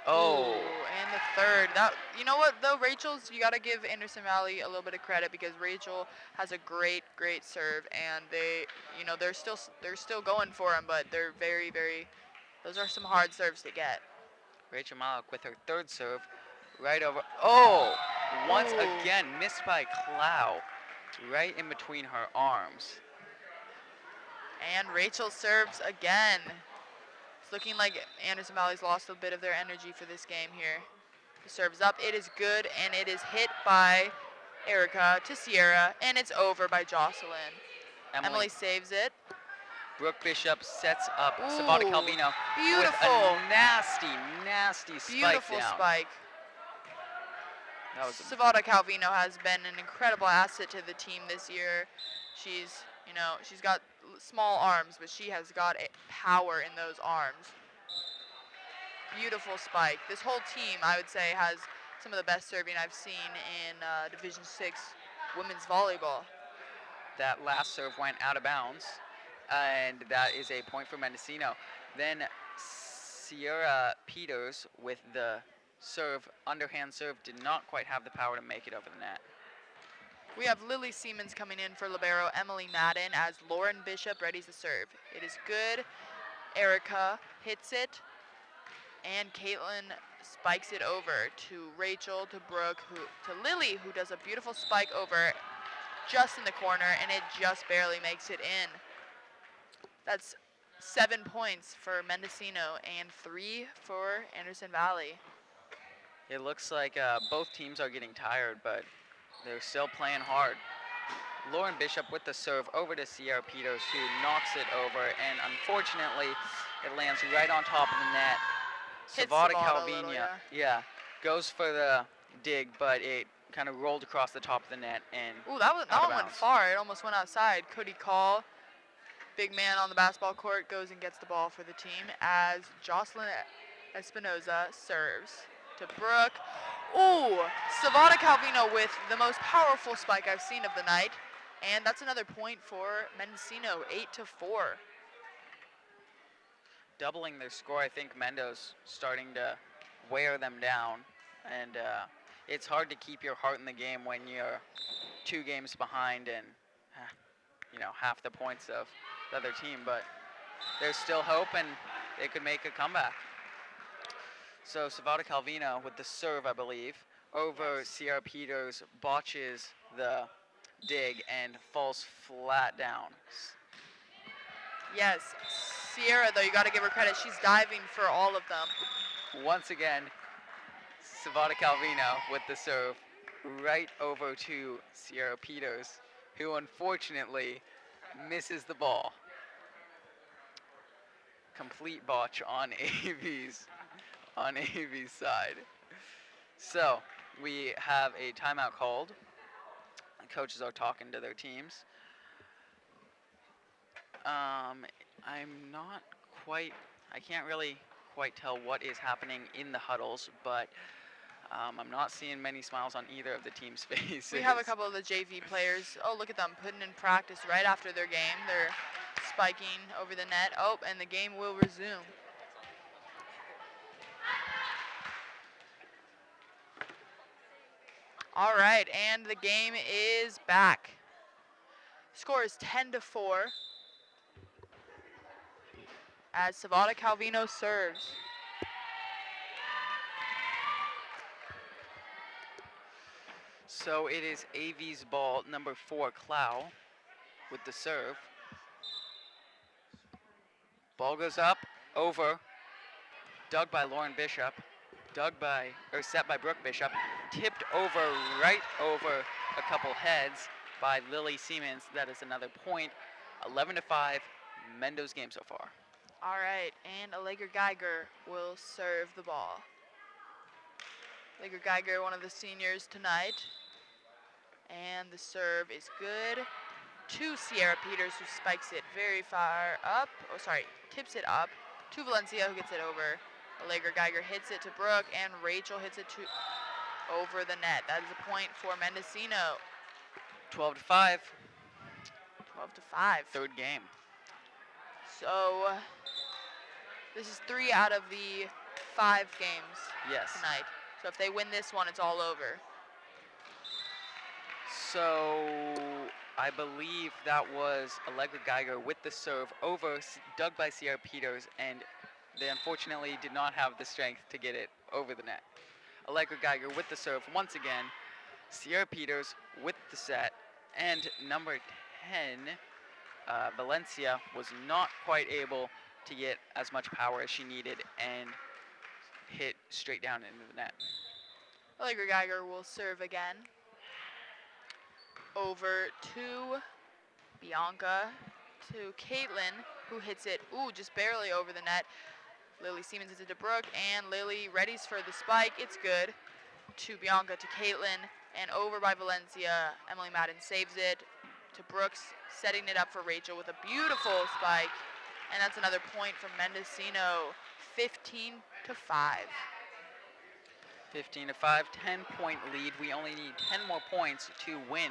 Oh. Ooh, and the third. That, you know what though, Rachel's, you got to give Anderson Valley a little bit of credit because Rachel has a great serve, and they, you know, they're still going for him, but they're very, those are some hard serves to get. Rachel Malik with her third serve, right over. Oh, once Ooh. again missed by Clow, right in between her arms. And Rachel serves again. It's looking like Anderson Valley's lost a bit of their energy for this game here. The serve's up, it is good, and it is hit by Erica to Sierra, and it's over by Jocelyn. Emily saves it. Brooke Bishop sets up Savada Ooh, Calvino beautiful. with a nasty spike Beautiful down. spike. That was Savada Calvino has been an incredible asset to the team this year. She's, you know, she's got small arms, but she has got power in those arms. Beautiful spike. This whole team, I would say, has some of the best serving I've seen in Division VI women's volleyball. that last serve went out of bounds, and that is a point for Mendocino. Then Sierra Peters with the serve, underhand serve, did not quite have the power to make it over the net. We have Lily Siemens coming in for libero Emily Madden as Lauren Bishop readies the serve. It is good. Erica hits it, and Caitlin spikes it over to Rachel, to Brooke, to Lily, who does a beautiful spike over just in the corner, and it just barely makes it in. That's 7 points for Mendocino and 3 for Anderson Valley. It looks like both teams are getting tired, but they're still playing hard. Lauren Bishop with the serve over to Sierra Peters, who knocks it over, and unfortunately, it lands right on top of the net. Hits Savada Savada a little, Calvino, yeah, goes for the dig, but it kind of rolled across the top of the net and Ooh, that one out of went bounds. far. It almost went outside. Cody Call, big man on the basketball court, goes and gets the ball for the team as Jocelyn Espinoza serves to Brooke. Ooh, Savada Calvino with the most powerful spike I've seen of the night. And that's another point for Mendocino, 8-4. Doubling their score. I think Mendo's starting to wear them down, and it's hard to keep your heart in the game when you're 2 games behind and half the points of the other team, but there's still hope and they could make a comeback. So Savada Calvino with the serve, I believe, over Sierra Peters, botches the dig and falls flat down. Yes, Sierra, though, you got to give her credit. She's diving for all of them. Once again, Savada Calvino with the serve right over to Sierra Peters, who unfortunately misses the ball. Complete botch on AV's side. So we have a timeout called. The coaches are talking to their teams. I can't really quite tell what is happening in the huddles, but I'm not seeing many smiles on either of the team's faces. We have a couple of the JV players. Oh, look at them putting in practice right after their game. They're spiking over the net. Oh, and the game will resume. All right, and the game is back. Score is 10-4 as Savada Calvino serves. So it is AV's ball, number 4, Clow, with the serve. Ball goes up, over, dug by Lauren Bishop. set by Brooke Bishop, tipped over right over a couple heads by Lily Siemens. That is another point. 11-5, Mendo's game so far. All right, and Allegra Geiger will serve the ball. Allegra Geiger, one of the seniors tonight. And the serve is good to Sierra Peters, who spikes it very far up. Oh, sorry, tips it up to Valencia, who gets it over. Allegra Geiger hits it to Brooke, and Rachel hits it over the net. That is a point for Mendocino. 12-5. 12-5. Third game. So this is 3 out of the 5 games Yes. tonight. So if they win this one, it's all over. So I believe that was Allegra Geiger with the serve over, dug by Sierra Peters, and they unfortunately did not have the strength to get it over the net. Allegra Geiger with the serve once again. Sierra Peters with the set, and number 10, Valencia, was not quite able to get as much power as she needed and hit straight down into the net. Allegra Geiger will serve again. Over to Bianca, to Caitlin, who hits it, just barely over the net. Lily Siemens hits it to Brooke, and Lily readies for the spike. It's good. To Bianca, to Caitlin, and over by Valencia. Emily Madden saves it to Brooks, setting it up for Rachel with a beautiful spike. And that's another point from Mendocino, 15-5. 15-5, 10-point lead. We only need 10 more points to win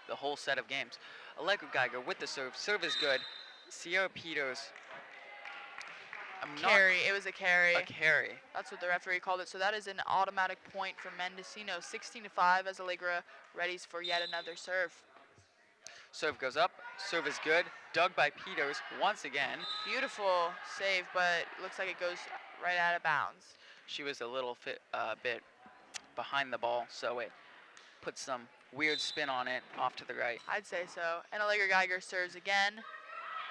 the whole set of games. Allegra Geiger with the serve. Serve is good. Sierra Peters. Carry. It was a carry. A carry. That's what the referee called it. So that is an automatic point for Mendocino. 16-5 as Allegra readies for yet another serve. Serve goes up. Serve is good. Dug by Peters once again. Beautiful save, but looks like it goes right out of bounds. She was a little bit behind the ball, so it put some weird spin on it off to the right. I'd say so. And Allegra Geiger serves again.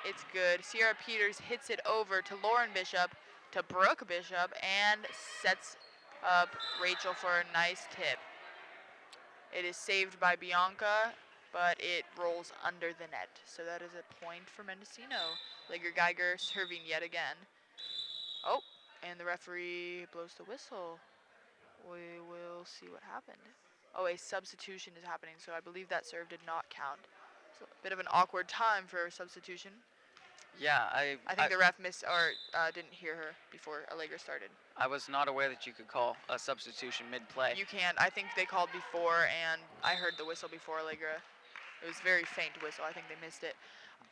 It's good. Sierra Peters hits it over to Lauren Bishop, to Brooke Bishop, and sets up Rachel for a nice tip. It is saved by Bianca, but it rolls under the net. So that is a point for Mendocino. Allegra Geiger serving yet again. Oh, and the referee blows the whistle. We will see what happened. Oh, a substitution is happening, so I believe that serve did not count. So a bit of an awkward time for a substitution. Yeah, I think the ref missed or didn't hear her before Allegra started. I was not aware that you could call a substitution mid-play. You can't. I think they called before, and I heard the whistle before Allegra. It was very faint whistle. I think they missed it.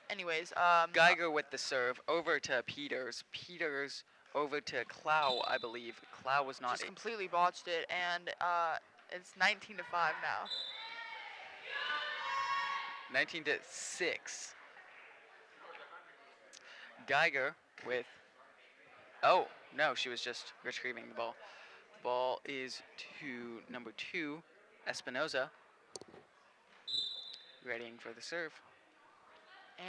Anyways, Geiger with the serve over to Peters. Peters over to Clow, I believe. Clow was not. Just completely botched it, and it's 19-5 now. 19-6. Geiger with. Oh no, she was just retrieving the ball. Ball is to number 2, Espinoza. Readying for the serve.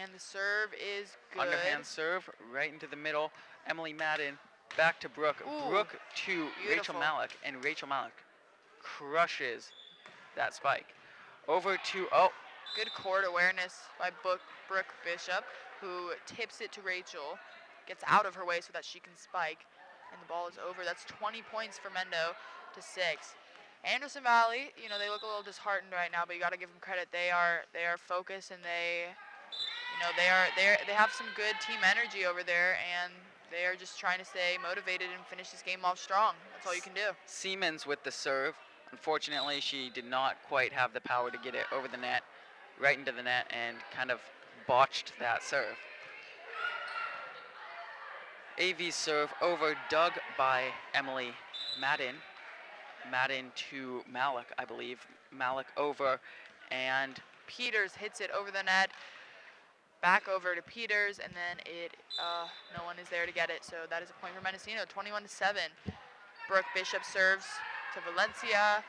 And the serve is good. Underhand serve right into the middle. Emily Madden back to Brooke. Brooke to Rachel Malik, and Rachel Malik crushes that spike. Over to good court awareness by Brooke Bishop, who tips it to Rachel, gets out of her way so that she can spike, and the ball is over. That's 20 points for Mendo to 6. Anderson Valley, they look a little disheartened right now, but you got to give them credit. They are focused, and they have some good team energy over there, and they are just trying to stay motivated and finish this game off strong. That's all you can do. Siemens with the serve. Unfortunately, she did not quite have the power to get it over the net, right into the net, and kind of botched that serve. AV's serve over, dug by Emily Madden. Madden to Malik, I believe. Malik over, and Peters hits it over the net. Back over to Peters, and then no one is there to get it, so that is a point for Mendocino, 21-7. Brooke Bishop serves to Valencia,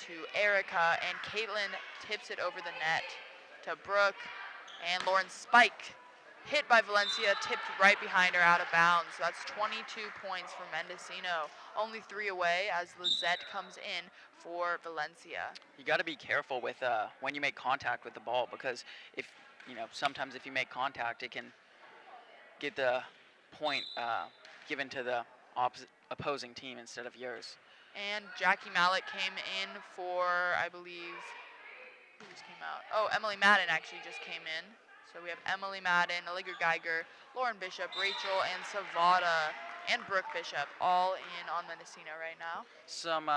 to Erica, and Caitlin tips it over the net to Brooke, and Lauren spike hit by Valencia, tipped right behind her out of bounds. So that's 22 points for Mendocino. only 3 away as Lizette comes in for Valencia. You got to be careful with when you make contact with the ball, because if sometimes if you make contact, it can get the point given to the opposing team instead of yours. And Jackie Mallett came in for, I believe, who just came out? Oh, Emily Madden actually just came in. So we have Emily Madden, Allegra Geiger, Lauren Bishop, Rachel, and Savada, and Brooke Bishop all in on Mendocino right now. Some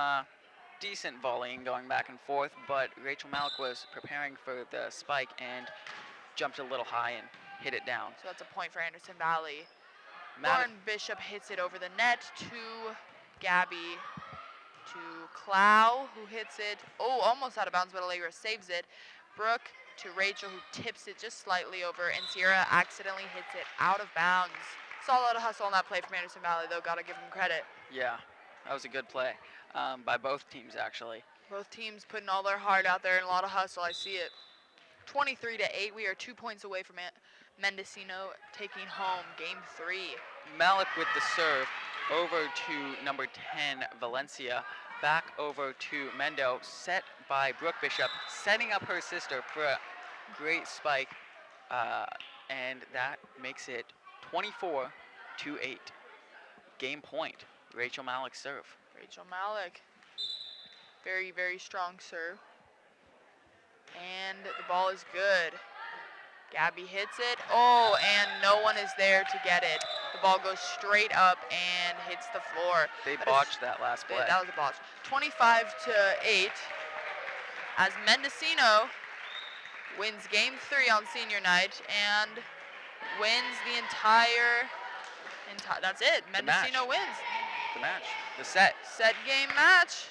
decent volleying going back and forth, but Rachel Malik was preparing for the spike and jumped a little high and hit it down. So that's a point for Anderson Valley. Madden- Lauren Bishop hits it over the net to Gabby, to Clow, who hits it. Oh, almost out of bounds, but Allegra saves it. Brooke to Rachel, who tips it just slightly over, and Sierra accidentally hits it out of bounds. Saw a lot of hustle on that play from Anderson Valley, though. Got to give them credit. Yeah, that was a good play by both teams, actually. Both teams putting all their heart out there and a lot of hustle. I see it. 23-8. We are 2 points away from Mendocino taking home Game 3. Malik with the serve over to number 10, Valencia. Back over to Mendo, set by Brooke Bishop, setting up her sister for a great spike. And that makes it 24-8. Game point, Rachel Malik's serve. Rachel Malik. Very, very strong serve. And the ball is good. Gabby hits it. Oh, and no one is there to get it. The ball goes straight up and hits the floor. They botched that last play. That was a botch. 25-8 as Mendocino wins Game 3 on senior night and wins the entire that's it. Mendocino wins. The match. The set. Set game match.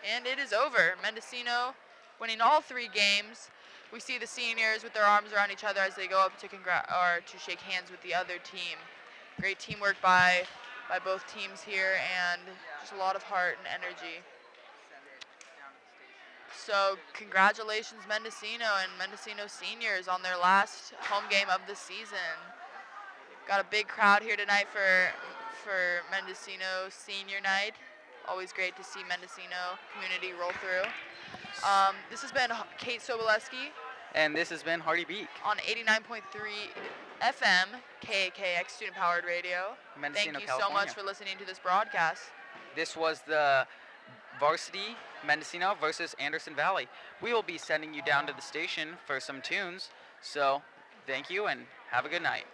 And it is over. Mendocino winning all 3 games. We see the seniors with their arms around each other as they go up to to shake hands with the other team. Great teamwork by both teams here, and just a lot of heart and energy. So congratulations, Mendocino and Mendocino seniors on their last home game of the season. Got a big crowd here tonight for Mendocino senior night. Always great to see Mendocino community roll through. This has been Cate Soboleski. And this has been Hardy Beak. On 89.3 FM, KAKX Student Powered Radio. Mendocino, Thank you California. so much for listening to this broadcast. This was the Varsity Mendocino versus Anderson Valley. We will be sending you down to the station for some tunes. So thank you and have a good night.